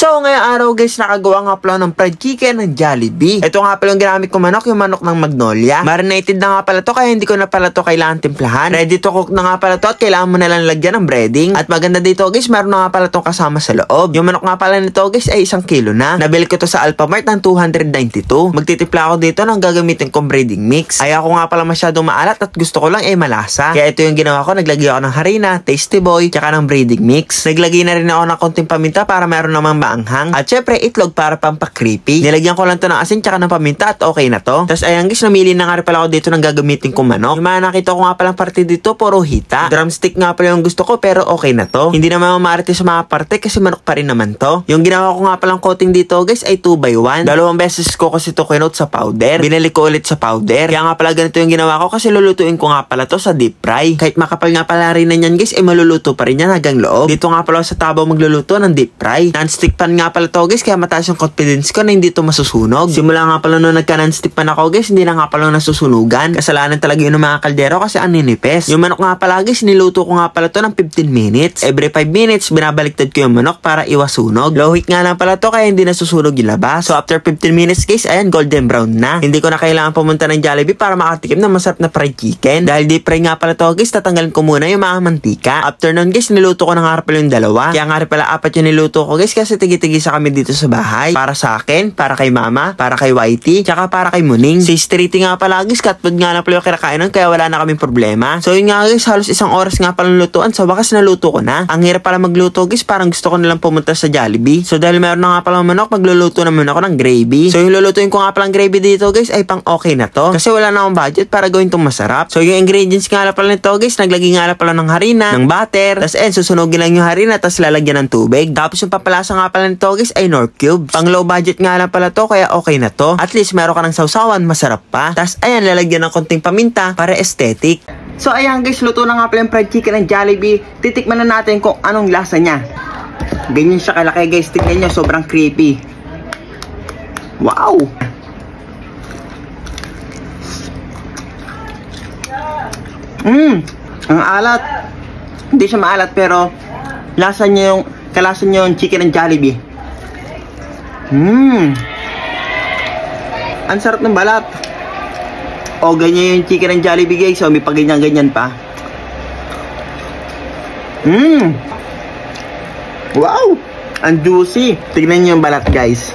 So ngayong araw guys, nakagawa nga pala ng fried chicken ng Jollibee. Ito nga pala yung ginamit ko manok, yung manok ng Magnolia. Marinated na nga pala to, kaya hindi ko na pala to kailangan timplahan. Ready to cook na nga pala to at kailangan mo na lang lagyan ng breading. At maganda dito guys, meron na nga pala tong kasama sa loob. Yung manok nga pala nito guys ay 1 kilo na. Nabili ko to sa Alphamart ng 292. Magtitipla ako dito ng gagamitin kong breading mix. Ay ako nga pala masyadong maalat at gusto ko lang ay malasa. Kaya ito yung ginawa ko, naglagay ako ng harina, tasty boy, tsaka ng breading mix. Naglagay na rin ako ng konting paminta para meron namang maanghang. At syempre, itlog para pampakripi. Nilagyan ko lang to ng asin tsaka ng paminta at okay na to. Tapos ayan guys, namili na nga rin pala ako dito ng gagamitin kong manok. Yung mga nakita ko nga palang parte dito, puro hita. Drumstick nga pala yung gusto ko pero okay na to. Hindi naman mamarite sa mga parte kasi manok pa rin naman to. Yung ginawa ko nga palang coating dito guys ay 2x1. Dalawang beses ko kasi to kinot sa powder. Binalik ko ulit sa powder. Kaya nga pala ganito yung ginawa ko kasi lulutuin ko nga pala to sa deep fry. Kahit makapal nga pala rin na yan guys, ay maluluto pa rin yan hanggang loob. Dito nga pala sa tabaw magluluto ng deep fry. Non-stick pan nga pala to guys, kaya mataas yung confidence ko na hindi to masusunog. Simula nga pala nung nagka-non-stick pan ako guys, hindi na nga pala nasusunugan. Kasalanan talaga yun ng mga kaldero kasi ang ninipis. Yung manok nga pala guys, niluto ko nga pala to ng 15 minutes. Every 5 minutes, binabaliktad ko yung manok para iwas sunog. Low heat nga lang pala to kaya hindi nasusunog yung labas. So after 15 minutes guys, ayan, golden brown na. Hindi ko na kailangan pumunta ng Jollibee para makatikim ng masarap na fried chicken. Dahil deep fry nga pala to guys, tatanggalin ko muna yung mga mantika. After nun guys, niluto ko na nga pala yung dalawa. Kaya nga pala 4 yung niluto ko guys kasi tigi-tigi sa kami dito sa bahay. Para sa akin, para kay mama, para kay Whitey, tsaka para kay Muning. Si Streety nga pala guys, cat food nga na pala yung kinakain nun kaya wala na kaming problema. So yun nga guys, halos 1 oras nga pala lutuan. Sa wakas naluto ko na. Ang hirap pala magluto guys, parang gusto ko nalang pumunta sa Jollibee. So dahil meron na nga pala manok, magluluto naman ako ng gravy. So yung lulutuin ko nga palang gravy dito guys ay pang okay na to. Kasi wala na akong budget para gawin tong masarap. So yung ingredients nga pala nito guys, naglagay nga pala ng harina, ng butter, tas susunugin lang yung harina, tas lalagyan ng tubig. Tapos yung papalasa nga pala nito guys ay Knorr cube. Pang low budget nga lang pala to, kaya okay na to. At least meron ka ng sausawan, masarap pa. Tas ayan, lalagyan ng konting paminta para aesthetic. So ayan guys, luto na nga pala yung fried chicken ng Jollibee. Titikman na natin kung anong lasa niya. Ganyan siya kalaki guys, tignan niya, sobrang creepy. Wow! Ang alat. Hindi siya maalat pero kalasa niya yung chicken ng Jollibee. Ang sarap ng balat. O ganyan yung chicken ng Jollibee guys. So may paganyan-ganyan pa. Wow! Ang juicy. Tignan niyo yung balat guys.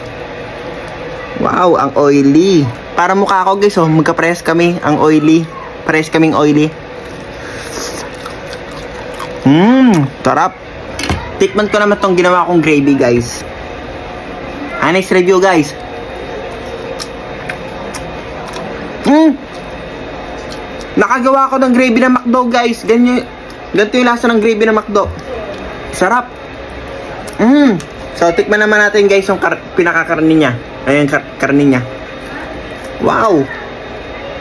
Wow, ang oily. Para mukha ko guys, oh, magka-press kami. Ang oily. Press kaming oily. Sarap. Tikman ko naman tong ginawa kong gravy guys. Next review guys. Nakagawa ko ng gravy ng McDo guys. Ganito yung lasa ng gravy ng McDo. Sarap. So tikman naman natin guys yung pinakakarni niya. Ayan, karni niya. Wow.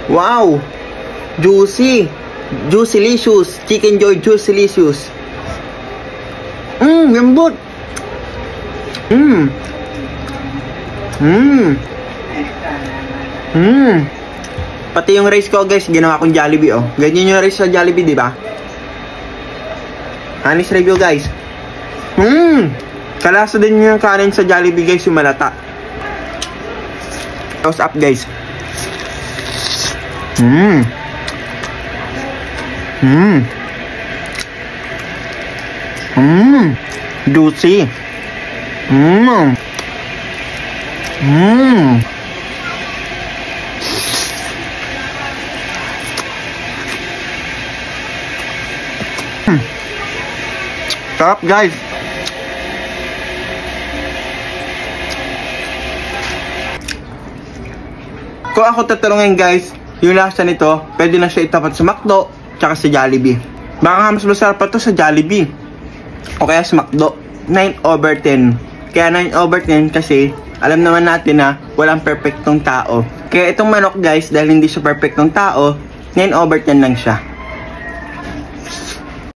Wow. Juicy. Juicylicious. Chicken Joy Juicylicious. Lambot. Pati yung rice ko guys, ginawa kong Jollibee oh. Ganyan yung rice sa Jollibee, di ba? Honest review guys. Kalasa din yung kanin sa Jollibee guys, yung malata. Toast up guys. Juicy. Sarap guys. Kung ako tatanungin guys, yung lasa nito, pwede na siya itapat sa McDo tsaka sa Jollibee. Baka mas masarap pa to sa Jollibee o kaya sa McDo. 9/10. Kaya 9/10 kasi alam naman natin na walang perfectong tao. Kaya itong manok guys, dahil hindi siya perfectong tao, 9/10 lang siya.